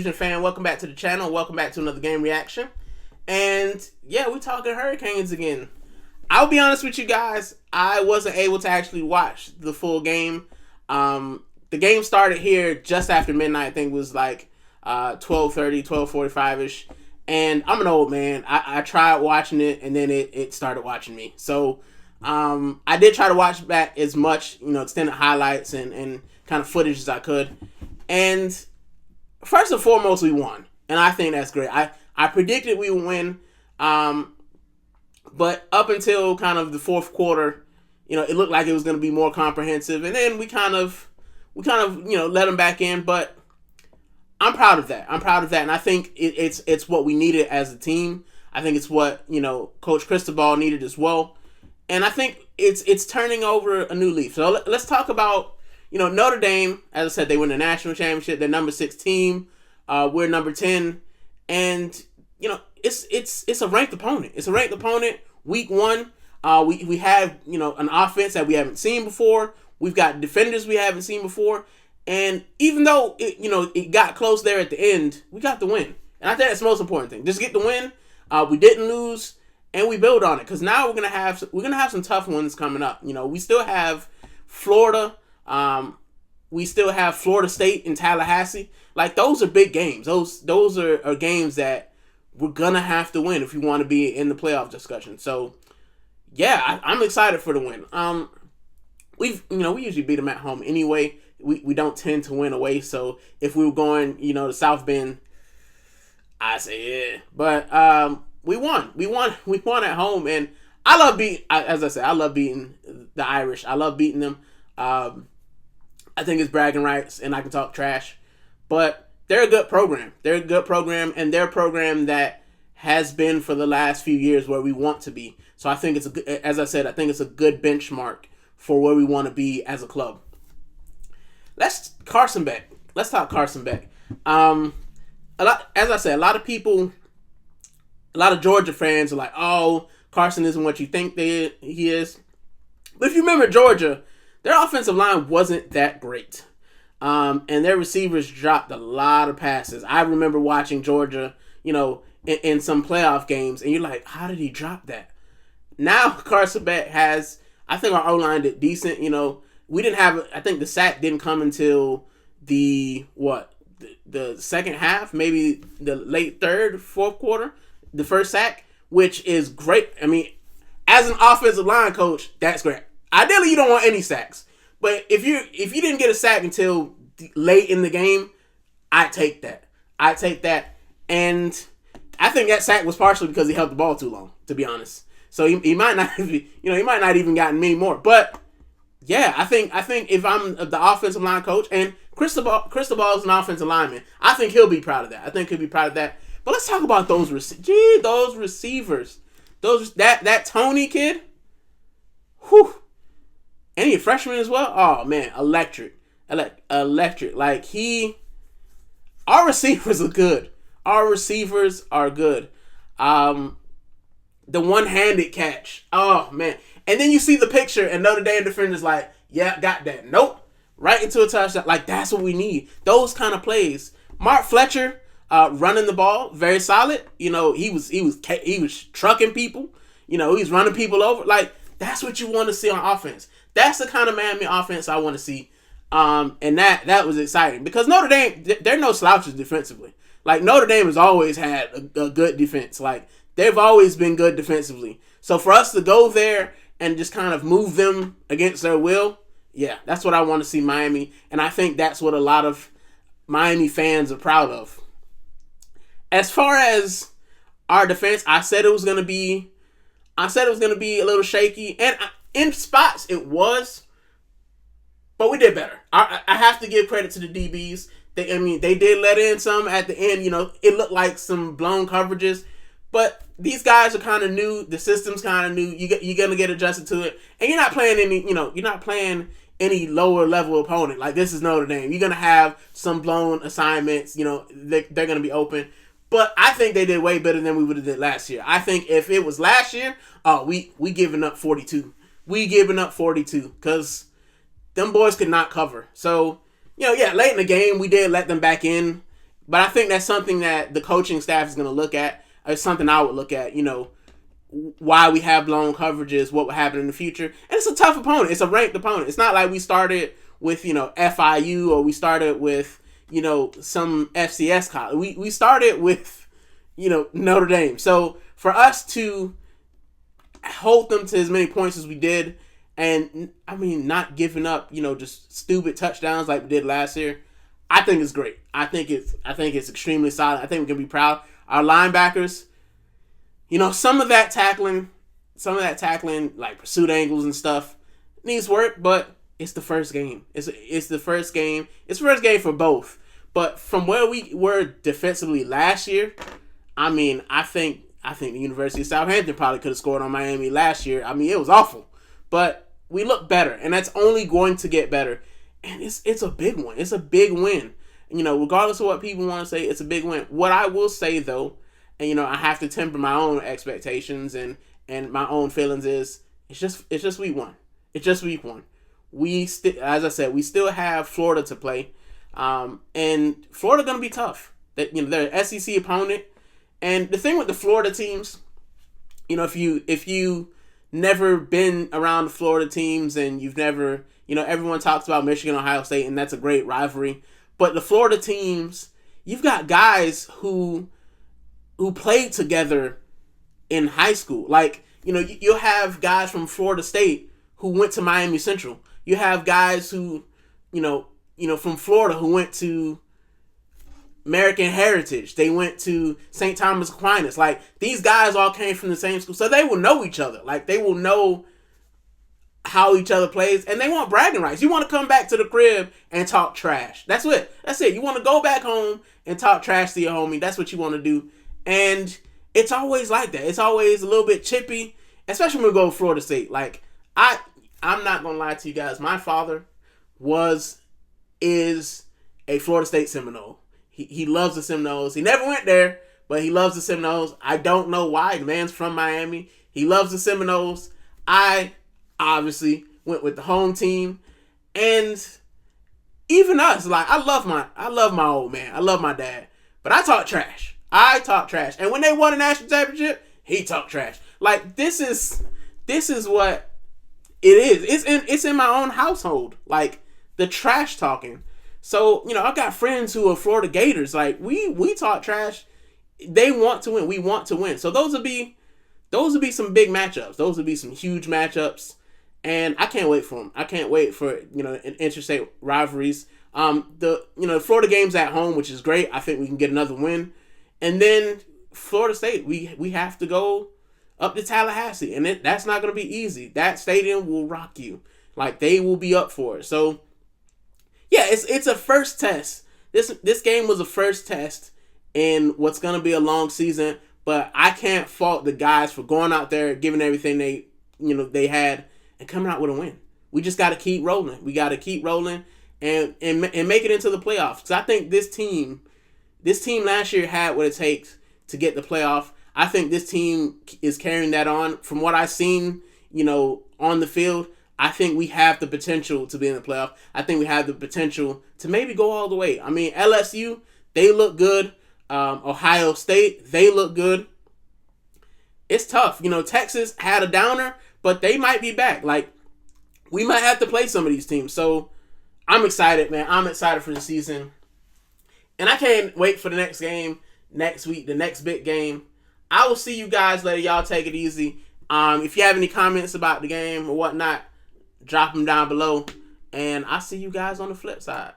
Fusion fan. Welcome back to the channel. Welcome back to another game reaction. And yeah, we're talking Hurricanes again. I'll be honest with you guys, I wasn't able to actually watch the full game. The game started here just after midnight. I think it was like 12:30, 12:45-ish. And I'm an old man. I tried watching it, and then it started watching me. So I did try to watch back as much, extended highlights and kind of footage as I could. And first and foremost, we won. And I think that's great. I predicted we would win. But up until kind of the fourth quarter, it looked like it was going to be more comprehensive. And then we kind of let them back in. But I'm proud of that. And I think it's what we needed as a team. I think it's what, Coach Cristobal needed as well. And I think it's turning over a new leaf. So let's talk about, Notre Dame. As I said, they win the national championship. They're number 6 team. We're number 10. And, it's a ranked opponent. It's a ranked opponent. Week 1, we have, an offense that we haven't seen before. We've got defenders we haven't seen before. And even though it got close there at the end, we got the win. And I think that's the most important thing. Just get the win. We didn't lose, and we build on it. Because now we're gonna have some tough ones coming up. We still have Florida. We still have Florida State and Tallahassee. Like, those are big games. Those are games that we're gonna have to win if we want to be in the playoff discussion. So yeah, I'm excited for the win. We usually beat them at home anyway. We don't tend to win away. So if we were going, to South Bend, I say yeah. But we won. We won at home, and I love beating. As I said, I love beating the Irish. I love beating them. I think it's bragging rights, and I can talk trash. But they're a good program. They're a good program, and they're a program that has been for the last few years where we want to be. So I think as I said, I think it's a good benchmark for where we want to be as a club. Carson Beck. Let's talk Carson Beck. As I said, a lot of Georgia fans are like, "Oh, Carson isn't what you think he is." But if you remember Georgia, their offensive line wasn't that great. And their receivers dropped a lot of passes. I remember watching Georgia, in some playoff games, and you're like, how did he drop that? Now Carson Beck has, I think our O-line did decent. We didn't have, I think the sack didn't come until the second half, maybe the late third, fourth quarter, the first sack, which is great. I mean, as an offensive line coach, that's great. Ideally, you don't want any sacks. But if you didn't get a sack until late in the game, I'd take that. And I think that sack was partially because he held the ball too long, to be honest. So he might not even gotten many more. But yeah, I think if I'm the offensive line coach, and Cristobal is an offensive lineman, I think he'll be proud of that. But let's talk about those receivers. That Tony kid. Whew. And he a freshman as well? Oh, man. Electric. Like, our receivers are good. The one-handed catch. Oh, man. And then you see the picture, and Notre Dame defender's like, yeah, got that. Nope. Right into a touchdown. Like, that's what we need. Those kind of plays. Mark Fletcher running the ball, very solid. He was trucking people. He's running people over. Like, that's what you want to see on offense. That's the kind of Miami offense I want to see. And that was exciting. Because Notre Dame, they're no slouches defensively. Like, Notre Dame has always had a good defense. Like, they've always been good defensively. So for us to go there and just kind of move them against their will, yeah, that's what I want to see Miami. And I think that's what a lot of Miami fans are proud of. As far as our defense, I said it was going to be a little shaky. And in spots, it was. But we did better. I have to give credit to the DBs. They did let in some at the end. It looked like some blown coverages. But these guys are kind of new. The system's kind of new. You're going to get adjusted to it. And you're not playing any lower level opponent. Like, this is Notre Dame. You're going to have some blown assignments. They're going to be open. But I think they did way better than we would have did last year. I think if it was last year, we giving up 42. We giving up 42 because them boys could not cover. So, late in the game, we did let them back in. But I think that's something that the coaching staff is going to look at. It's something I would look at, why we have blown coverages, what would happen in the future. And it's a tough opponent. It's a ranked opponent. It's not like we started with, FIU or we started with, some FCS college. We started with, Notre Dame. So for us to hold them to as many points as we did, and not giving up, just stupid touchdowns like we did last year, I think it's great. I think it's extremely solid. I think we can be proud. Our linebackers, some of that tackling, like pursuit angles and stuff, needs work, but it's the first game. It's the first game. It's the first game for both. But from where we were defensively last year, I think the University of Southampton probably could have scored on Miami last year. It was awful. But we look better, and that's only going to get better. And it's a big one. It's a big win. Regardless of what people want to say, it's a big win. What I will say, though, and, I have to temper my own expectations and my own feelings is, it's just week one. It's just week one. As I said, we still have Florida to play. And Florida going to be tough. They're an SEC opponent. And the thing with the Florida teams, if you never been around the Florida teams and you've never, everyone talks about Michigan, Ohio State, and that's a great rivalry. But the Florida teams, you've got guys who played together in high school. Like, you'll have guys from Florida State who went to Miami Central. You have guys who, from Florida who went to American Heritage. They went to St. Thomas Aquinas. Like, these guys all came from the same school, so they will know each other. Like, they will know how each other plays, and they want bragging rights. You want to come back to the crib and talk trash. That's it. You want to go back home and talk trash to your homie. That's what you want to do. And it's always like that. It's always a little bit chippy, especially when we go to Florida State. Like, I'm not going to lie to you guys. My father is a Florida State Seminole. He loves the Seminoles. He never went there, but he loves the Seminoles. I don't know why. The man's from Miami. He loves the Seminoles. I obviously went with the home team. And even us, like, I love my old man. I love my dad. But I talk trash. And when they won a national championship, he talked trash. Like, this is what it is. It's in my own household. Like, the trash talking. So, I got friends who are Florida Gators. Like, we talk trash. They want to win. We want to win. So those would be some big matchups. Those would be some huge matchups. And I can't wait for them. I can't wait for, interstate rivalries. The Florida game's at home, which is great. I think we can get another win. And then Florida State, we have to go up to Tallahassee. And that's not going to be easy. That stadium will rock you. Like, they will be up for it. So, yeah, it's a first test. This game was a first test in what's going to be a long season. But I can't fault the guys for going out there, giving everything they had, and coming out with a win. We just got to keep rolling. We got to keep rolling and make it into the playoffs. So I think this team last year had what it takes to get the playoff. I think this team is carrying that on. From what I've seen, on the field, I think we have the potential to be in the playoff. I think we have the potential to maybe go all the way. LSU, they look good. Ohio State, they look good. It's tough. Texas had a downer, but they might be back. Like, we might have to play some of these teams. So, I'm excited, man. I'm excited for the season. And I can't wait for the next game next week, the next big game. I will see you guys later. Y'all take it easy. If you have any comments about the game or whatnot, drop them down below. And I'll see you guys on the flip side.